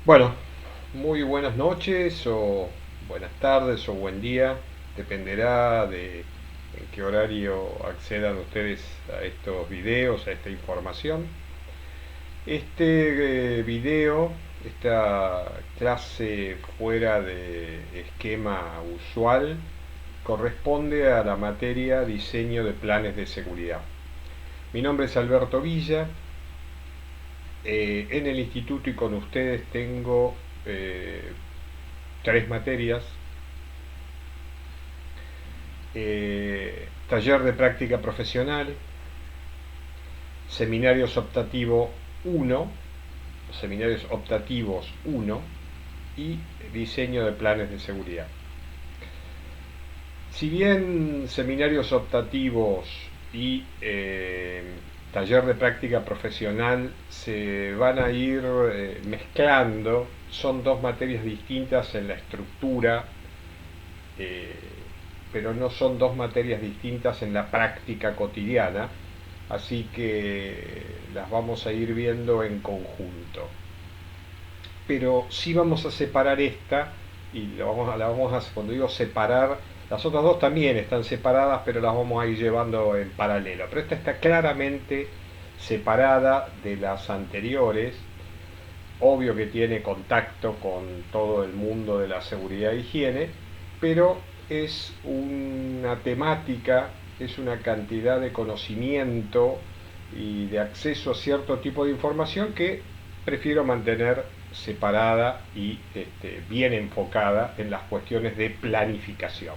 Bueno, muy buenas noches o buenas tardes o buen día, dependerá de en qué horario accedan ustedes a estos videos, a esta información. Este video, esta clase fuera de esquema usual, corresponde a la materia diseño de planes de seguridad. Mi nombre es Alberto Villa. En el instituto y con ustedes tengo eh, tres materias: taller de práctica profesional, seminarios optativo 1, seminarios optativos 1 y diseño de planes de seguridad. Si bien seminarios optativos y taller de práctica profesional se van a ir mezclando, son dos materias distintas en la estructura, eh, pero no son dos materias distintas en la práctica cotidiana, así que las vamos a ir viendo en conjunto. Pero sí vamos a separar esta, y cuando digo separar, las otras dos también están separadas, pero las vamos a ir llevando en paralelo. Pero esta está claramente separada de las anteriores. Obvio que tiene contacto con todo el mundo de la seguridad e higiene, pero es una temática, es una cantidad de conocimiento y de acceso a cierto tipo de información que prefiero mantener separada y bien enfocada en las cuestiones de planificación.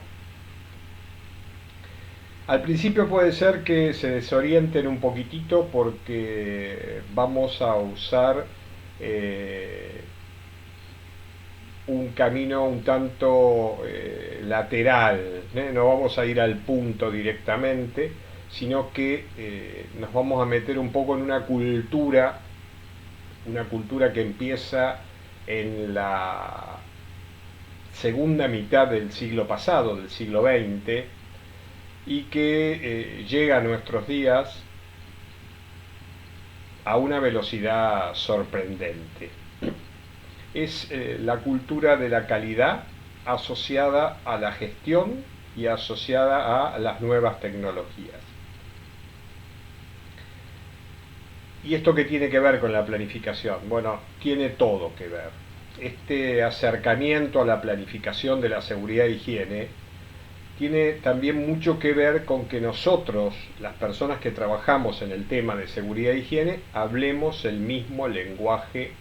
Al principio puede ser que se desorienten un poquitito porque vamos a usar eh, un camino un tanto lateral, ¿eh? No vamos a ir al punto directamente, sino que nos vamos a meter un poco en una cultura que empieza en la segunda mitad del siglo pasado, del siglo XX, y que llega a nuestros días a una velocidad sorprendente. Es la cultura de la calidad asociada a la gestión y asociada a las nuevas tecnologías. ¿Y esto qué tiene que ver con la planificación? Bueno, tiene todo que ver. Este acercamiento a la planificación de la seguridad e higiene tiene también mucho que ver con que nosotros, las personas que trabajamos en el tema de seguridad e higiene, hablemos el mismo lenguaje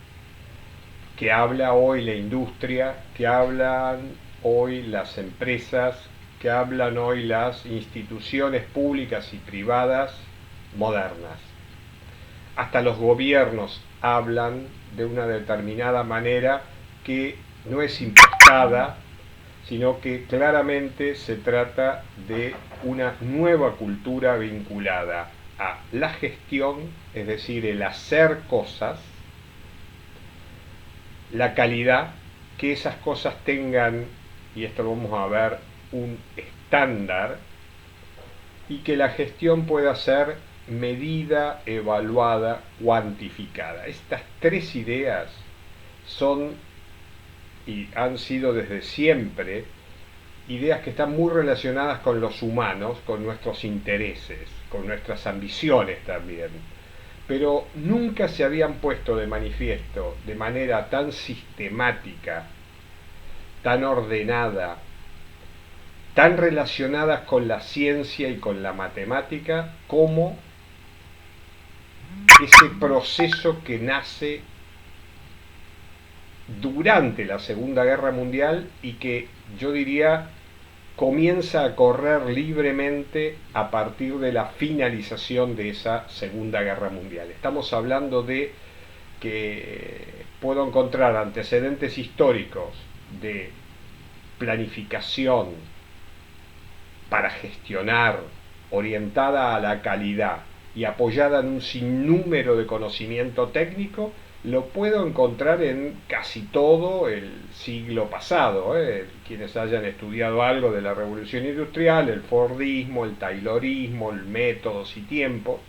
que habla hoy la industria, que hablan hoy las empresas, que hablan hoy las instituciones públicas y privadas modernas. Hasta los gobiernos hablan de una determinada manera que no es impostada, sino que claramente se trata de una nueva cultura vinculada a la gestión, es decir, el hacer cosas, la calidad, que esas cosas tengan, y esto lo vamos a ver, un estándar, y que la gestión pueda ser medida, evaluada, cuantificada. Estas tres ideas son y han sido desde siempre ideas que están muy relacionadas con los humanos, con nuestros intereses, con nuestras ambiciones también, pero nunca se habían puesto de manifiesto de manera tan sistemática, tan ordenada, tan relacionadas con la ciencia y con la matemática como ese proceso que nace durante la Segunda Guerra Mundial y que yo diría comienza a correr libremente a partir de la finalización de esa Segunda Guerra Mundial. Estamos hablando de que puedo encontrar antecedentes históricos de planificación para gestionar, orientada a la calidad y apoyada en un sinnúmero de conocimiento técnico, lo puedo encontrar en casi todo el siglo pasado. Quienes hayan estudiado algo de la revolución industrial, el Fordismo, el Taylorismo, el métodos y tiempos,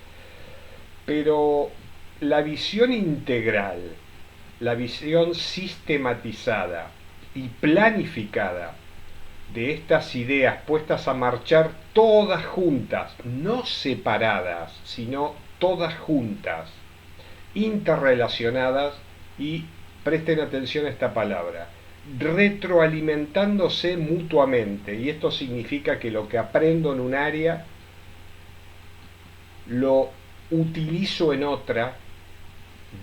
pero la visión integral la visión sistematizada y planificada de estas ideas puestas a marchar todas juntas, no separadas, sino todas juntas, interrelacionadas y, presten atención a esta palabra, retroalimentándose mutuamente. Y esto significa que lo que aprendo en un área lo utilizo en otra,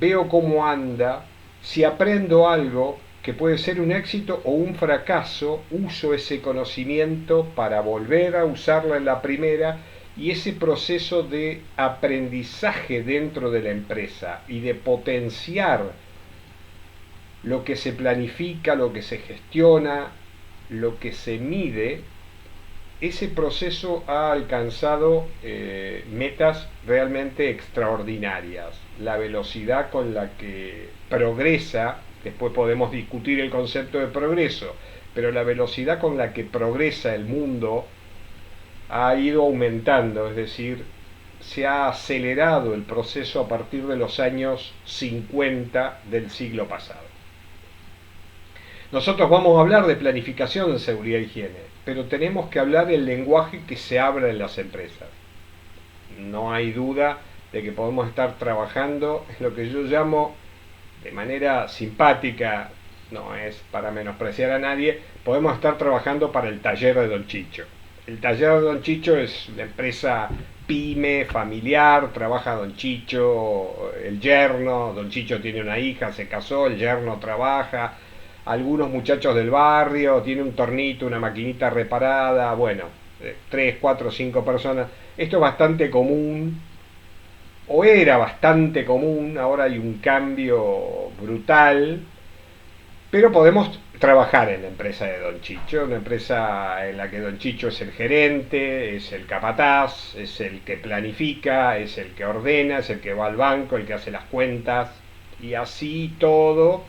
veo cómo anda, si aprendo algo que puede ser un éxito o un fracaso, uso ese conocimiento para volver a usarlo en la primera, y ese proceso de aprendizaje dentro de la empresa y de potenciar lo que se planifica, lo que se gestiona, lo que se mide, ese proceso ha alcanzado metas realmente extraordinarias. La velocidad con la que progresa, después podemos discutir el concepto de progreso, pero la velocidad con la que progresa el mundo ha ido aumentando, es decir, se ha acelerado el proceso a partir de los años 50 del siglo pasado. Nosotros vamos a hablar de planificación en seguridad e higiene, pero tenemos que hablar el lenguaje que se habla en las empresas. No hay duda de que podemos estar trabajando en lo que yo llamo, de manera simpática, no es para menospreciar a nadie, podemos estar trabajando para el taller de Don Chicho. El taller de Don Chicho es una empresa pyme, familiar, trabaja Don Chicho, el yerno, Don Chicho tiene una hija, se casó, el yerno trabaja, algunos muchachos del barrio, tiene un tornito, una maquinita reparada, bueno, 3, 4, 5 personas. Esto es bastante común, o era bastante común, ahora hay un cambio brutal, pero podemos trabajar en la empresa de Don Chicho, una empresa en la que Don Chicho es el gerente, es el capataz, es el que planifica, es el que ordena, es el que va al banco, el que hace las cuentas, y así todo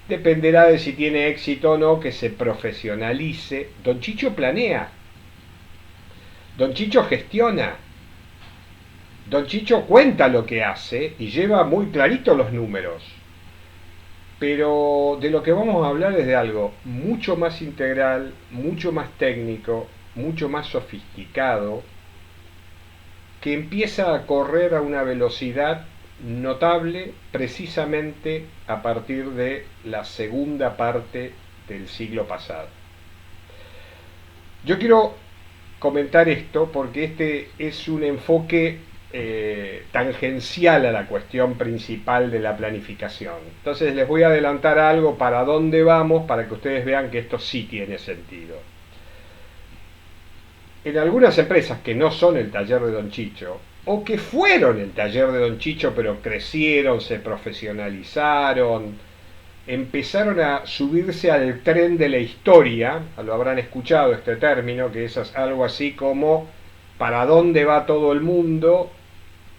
dependerá de si tiene éxito o no, que se profesionalice. Don Chicho planea, Don Chicho gestiona, Don Chicho cuenta lo que hace y lleva muy clarito los números. Pero de lo que vamos a hablar es de algo mucho más integral, mucho más técnico, mucho más sofisticado, que empieza a correr a una velocidad notable precisamente a partir de la segunda parte del siglo pasado. Yo quiero comentar esto porque este es un enfoque tangencial a la cuestión principal de la planificación. Entonces les voy a adelantar algo para dónde vamos, para que ustedes vean que esto sí tiene sentido. En algunas empresas que no son el taller de Don Chicho, o que fueron el taller de Don Chicho pero crecieron, se profesionalizaron, empezaron a subirse al tren de la historia, lo habrán escuchado este término, que es algo así como para dónde va todo el mundo,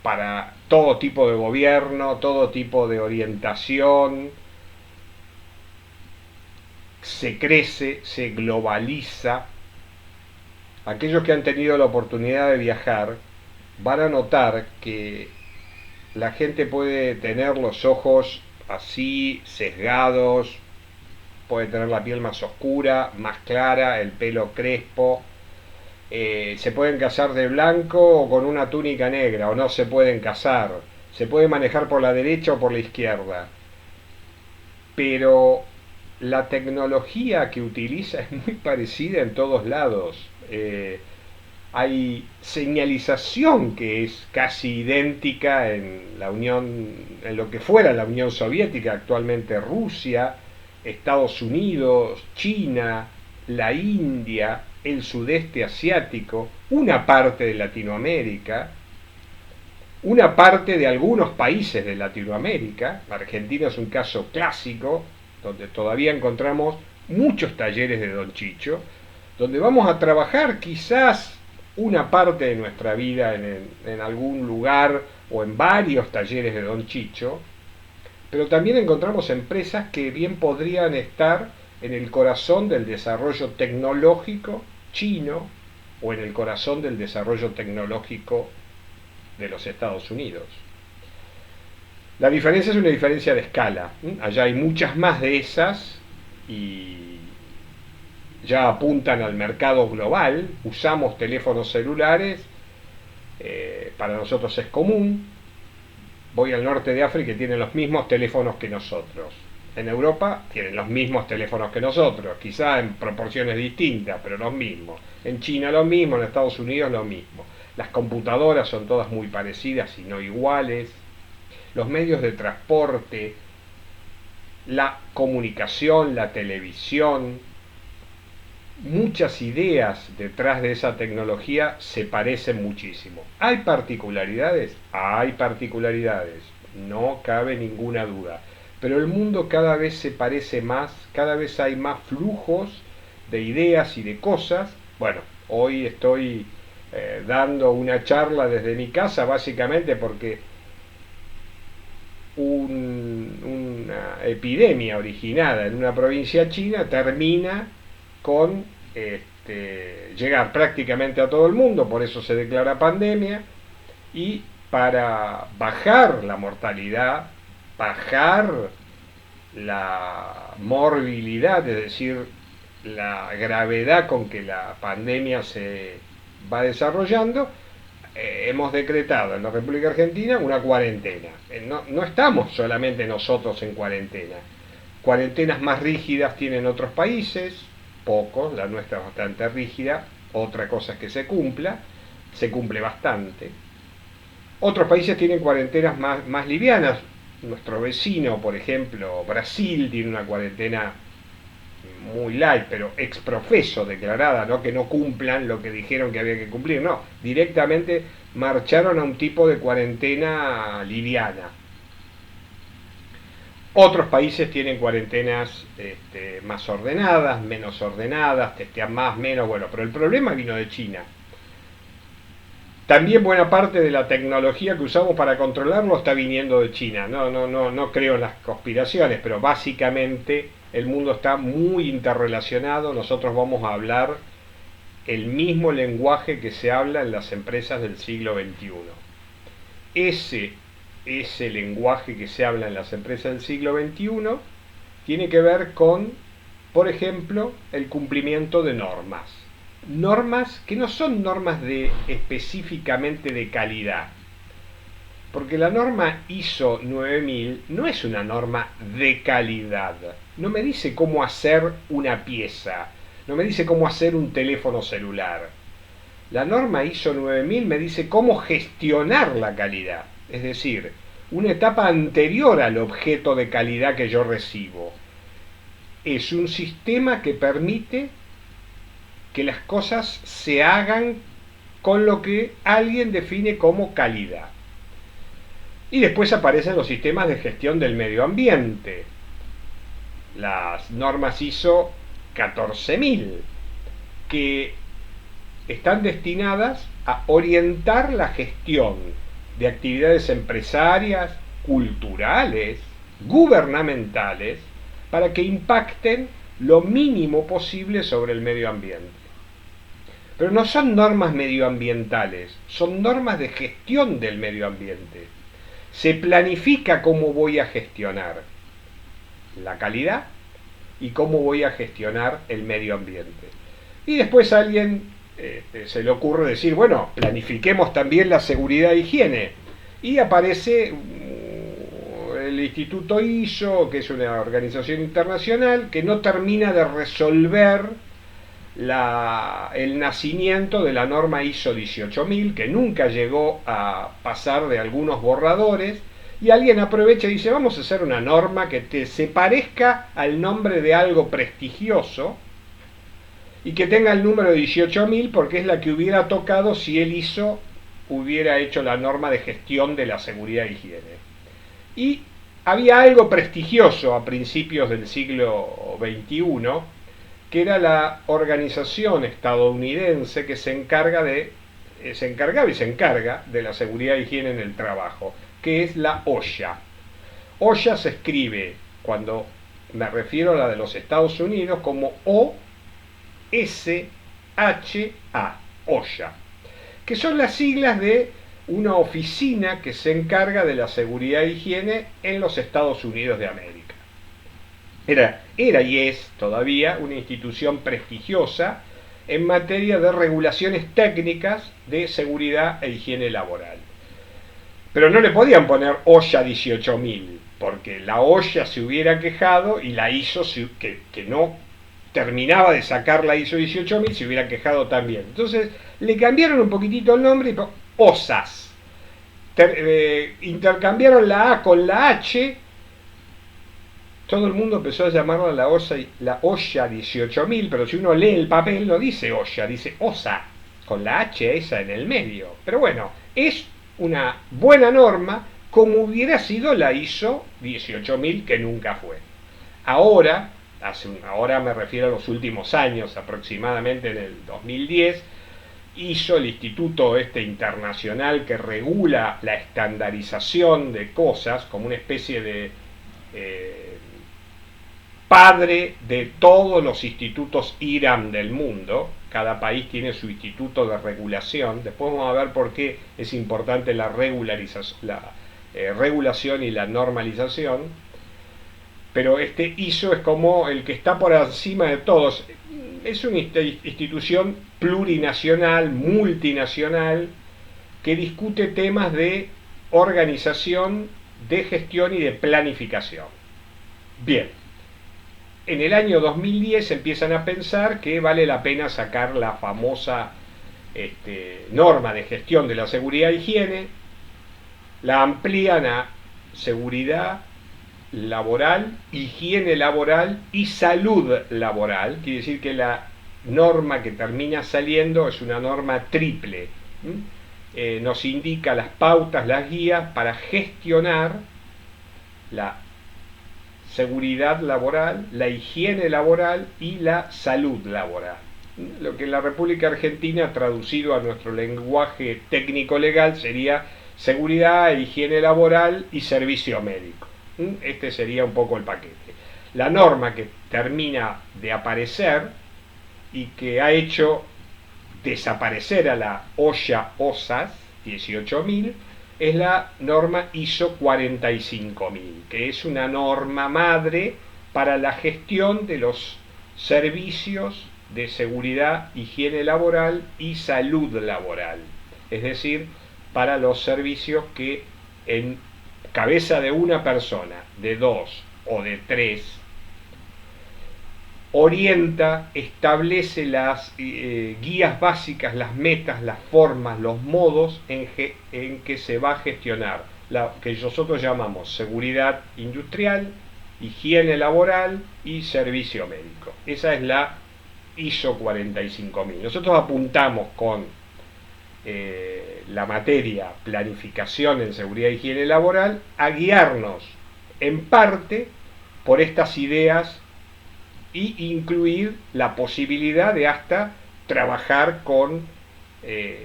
para todo tipo de gobierno, todo tipo de orientación, se crece, se globaliza. Aquellos que han tenido la oportunidad de viajar van a notar que la gente puede tener los ojos así, sesgados, puede tener la piel más oscura, más clara, el pelo crespo, se pueden casar de blanco o con una túnica negra, o no se pueden casar, se puede manejar por la derecha o por la izquierda, pero la tecnología que utiliza es muy parecida en todos lados. Hay señalización que es casi idéntica en la Unión, en lo que fuera la Unión Soviética, actualmente Rusia, Estados Unidos, China, la India, el sudeste asiático, una parte de Latinoamérica, una parte de algunos países de Latinoamérica. Argentina es un caso clásico, donde todavía encontramos muchos talleres de Don Chicho, donde vamos a trabajar quizás una parte de nuestra vida en algún lugar o en varios talleres de Don Chicho, pero también encontramos empresas que bien podrían estar en el corazón del desarrollo tecnológico chino o en el corazón del desarrollo tecnológico de los Estados Unidos. La diferencia es una diferencia de escala. Allá hay muchas más de esas y ya apuntan al mercado global. Usamos teléfonos celulares, para nosotros es común. Voy al norte de África y tienen los mismos teléfonos que nosotros. En Europa tienen los mismos teléfonos que nosotros, quizá en proporciones distintas, pero los mismos. En China lo mismo, en Estados Unidos lo mismo. Las computadoras son todas muy parecidas y no iguales. Los medios de transporte, la comunicación, la televisión, muchas ideas detrás de esa tecnología se parecen muchísimo. ¿Hay particularidades? Hay particularidades, no cabe ninguna duda. Pero el mundo cada vez se parece más, cada vez hay más flujos de ideas y de cosas. Bueno, hoy estoy dando una charla desde mi casa, básicamente porque una epidemia originada en una provincia china termina con llegar prácticamente a todo el mundo, por eso se declara pandemia, y para bajar la mortalidad, bajar la morbilidad, es decir, la gravedad con que la pandemia se va desarrollando, hemos decretado en la República Argentina una cuarentena. No estamos solamente nosotros en cuarentena. Cuarentenas más rígidas tienen otros países, pocos, la nuestra es bastante rígida, otra cosa es que se cumple bastante. Otros países tienen cuarentenas más livianas. Nuestro vecino, por ejemplo, Brasil, tiene una cuarentena muy light, pero ex profeso declarada, no que no cumplan lo que dijeron que había que cumplir, no, directamente marcharon a un tipo de cuarentena liviana. Otros países tienen cuarentenas más ordenadas, menos ordenadas, testean más, menos, bueno, pero el problema vino de China. También buena parte de la tecnología que usamos para controlarlo está viniendo de China. No creo en las conspiraciones, pero básicamente el mundo está muy interrelacionado. Nosotros vamos a hablar el mismo lenguaje que se habla en las empresas del siglo XXI. Ese lenguaje que se habla en las empresas del siglo XXI tiene que ver con, por ejemplo, el cumplimiento de normas. Normas que no son normas específicamente de calidad, porque la norma ISO 9000 no es una norma de calidad, no me dice cómo hacer una pieza, no me dice cómo hacer un teléfono celular. La norma ISO 9000 me dice cómo gestionar la calidad, es decir, una etapa anterior al objeto de calidad que yo recibo. Es un sistema que permite que las cosas se hagan con lo que alguien define como calidad. Y después aparecen los sistemas de gestión del medio ambiente, las normas ISO 14000, que están destinadas a orientar la gestión de actividades empresarias, culturales, gubernamentales, para que impacten lo mínimo posible sobre el medio ambiente. Pero no son normas medioambientales, son normas de gestión del medio ambiente. Se planifica cómo voy a gestionar la calidad y cómo voy a gestionar el medio ambiente. Y después a alguien se le ocurre decir, bueno, planifiquemos también la seguridad e higiene. Y aparece el Instituto ISO, que es una organización internacional, que no termina de resolver el nacimiento de la norma ISO 18000, que nunca llegó a pasar de algunos borradores, y alguien aprovecha y dice, vamos a hacer una norma que se parezca al nombre de algo prestigioso y que tenga el número 18000 porque es la que hubiera tocado si el ISO hubiera hecho la norma de gestión de la seguridad e higiene. Y había algo prestigioso a principios del siglo XXI, que era la organización estadounidense que se encargaba y se encarga de la seguridad e higiene en el trabajo, que es la OSHA. OSHA se escribe, cuando me refiero a la de los Estados Unidos, como OSHA, OSHA, que son las siglas de una oficina que se encarga de la seguridad e higiene en los Estados Unidos de América. Era y es todavía una institución prestigiosa en materia de regulaciones técnicas de seguridad e higiene laboral. Pero no le podían poner OSHA 18.000, porque la OSHA se hubiera quejado y la ISO, que no terminaba de sacar la ISO 18.000, se hubiera quejado también. Entonces le cambiaron un poquitito el nombre y OSAS. Intercambiaron la A con la H. Todo el mundo empezó a llamarla la OSHA 18.000, pero si uno lee el papel no dice OSHA, dice OSA, con la H esa en el medio. Pero bueno, es una buena norma como hubiera sido la ISO 18.000, que nunca fue. Ahora me refiero a los últimos años, aproximadamente en el 2010, hizo el instituto internacional que regula la estandarización de cosas, como una especie de padre de todos los institutos IRAM del mundo. Cada país tiene su instituto de regulación. Después vamos a ver por qué es importante la regulación y la normalización. Pero este ISO es como el que está por encima de todos. Es una institución plurinacional, multinacional, que discute temas de organización, de gestión y de planificación. Bien, en el año 2010 empiezan a pensar que vale la pena sacar la famosa norma de gestión de la seguridad e higiene, la amplían a seguridad laboral, higiene laboral y salud laboral. Quiere decir que la norma que termina saliendo es una norma triple. Nos indica las pautas, las guías para gestionar la seguridad laboral, la higiene laboral y la salud laboral. Lo que en la República Argentina, traducido a nuestro lenguaje técnico-legal, sería seguridad, higiene laboral y servicio médico. Este sería un poco el paquete. La norma que termina de aparecer y que ha hecho desaparecer a la OSHA 18.000 es la norma ISO 45.000, que es una norma madre para la gestión de los servicios de seguridad, higiene laboral y salud laboral. Es decir, para los servicios que en cabeza de una persona, de dos o de tres, orienta, establece las guías básicas, las metas, las formas, los modos en que se va a gestionar la que nosotros llamamos seguridad industrial, higiene laboral y servicio médico. Esa es la ISO 45.000. Nosotros apuntamos con la materia planificación en seguridad e higiene laboral a guiarnos en parte por estas ideas y incluir la posibilidad de hasta trabajar con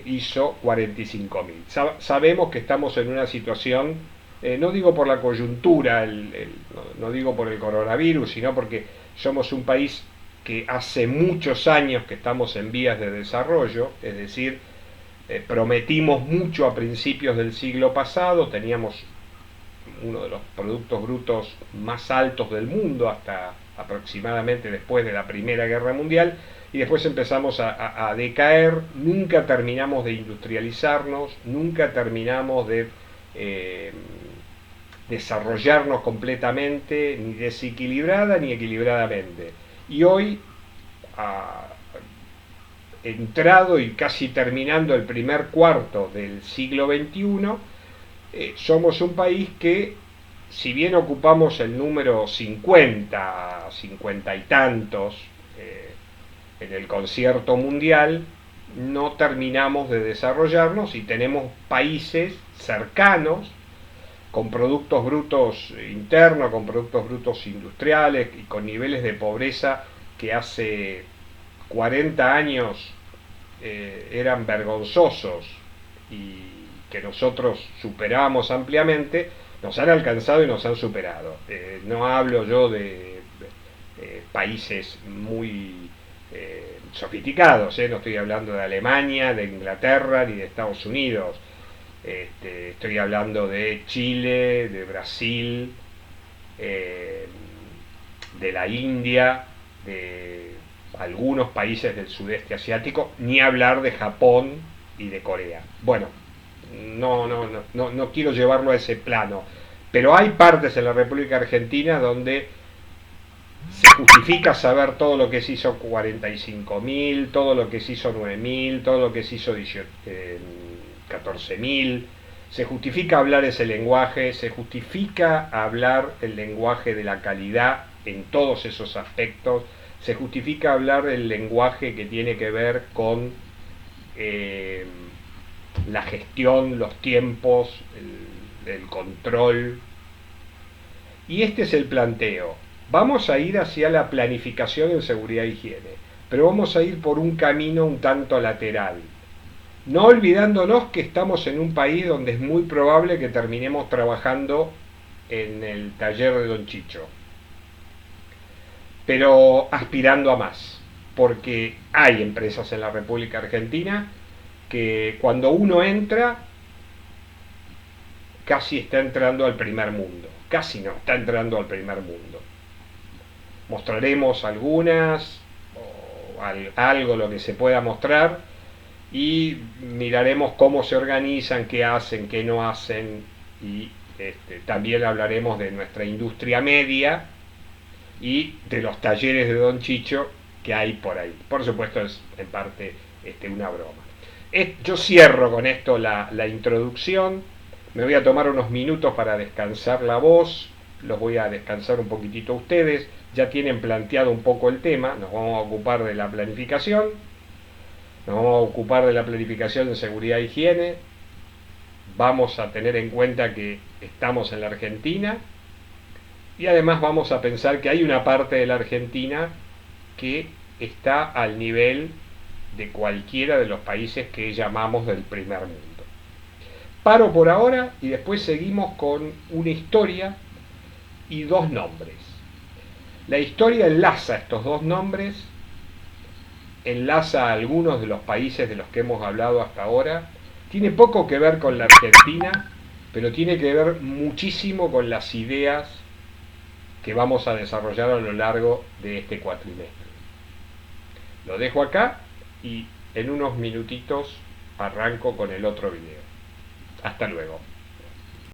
ISO 45.000. Sabemos que estamos en una situación, no digo por la coyuntura, no digo por el coronavirus, sino porque somos un país que hace muchos años que estamos en vías de desarrollo, es decir, prometimos mucho a principios del siglo pasado, teníamos uno de los productos brutos más altos del mundo hasta aproximadamente después de la Primera Guerra Mundial, y después empezamos a decaer, nunca terminamos de industrializarnos, nunca terminamos de desarrollarnos completamente, ni desequilibrada ni equilibradamente. Y hoy, entrado y casi terminando el primer cuarto del siglo XXI, somos un país que, si bien ocupamos el número 50 y tantos en el concierto mundial, no terminamos de desarrollarnos y tenemos países cercanos con productos brutos internos, con productos brutos industriales y con niveles de pobreza que hace 40 años eran vergonzosos y que nosotros superamos ampliamente, nos han alcanzado y nos han superado. No hablo yo de países muy sofisticados, no estoy hablando de Alemania, de Inglaterra ni de Estados Unidos. Estoy hablando de Chile, de Brasil, eh, de la India, de algunos países del sudeste asiático, ni hablar de Japón y de Corea. Bueno, no quiero llevarlo a ese plano, pero hay partes en la República Argentina donde se justifica saber todo lo que se hizo 45.000, todo lo que se hizo 9.000, todo lo que se hizo 14.000. Se justifica hablar ese lenguaje, se justifica hablar el lenguaje de la calidad en todos esos aspectos, se justifica hablar el lenguaje que tiene que ver con eh, la gestión, los tiempos, el control. Y este es el planteo. Vamos a ir hacia la planificación en seguridad e higiene, pero vamos a ir por un camino un tanto lateral. No olvidándonos que estamos en un país donde es muy probable que terminemos trabajando en el taller de Don Chicho, pero aspirando a más, porque hay empresas en la República Argentina que cuando uno entra casi está entrando al primer mundo, casi no, está entrando al primer mundo. Mostraremos algunas, o algo lo que se pueda mostrar, y miraremos cómo se organizan, qué hacen, qué no hacen, y también hablaremos de nuestra industria media y de los talleres de Don Chicho que hay por ahí. Por supuesto es en parte una broma. Yo cierro con esto la introducción. Me voy a tomar unos minutos para descansar la voz, los voy a descansar un poquitito a ustedes, ya tienen planteado un poco el tema, nos vamos a ocupar de la planificación, nos vamos a ocupar de la planificación de seguridad e higiene, vamos a tener en cuenta que estamos en la Argentina y además vamos a pensar que hay una parte de la Argentina que está al nivel de cualquiera de los países que llamamos del primer mundo. Paro por ahora y después seguimos con una historia y dos nombres. La historia enlaza estos dos nombres, enlaza a algunos de los países de los que hemos hablado hasta ahora, tiene poco que ver con la Argentina, pero tiene que ver muchísimo con las ideas que vamos a desarrollar a lo largo de este cuatrimestre. Lo dejo acá y en unos minutitos arranco con el otro video. Hasta luego.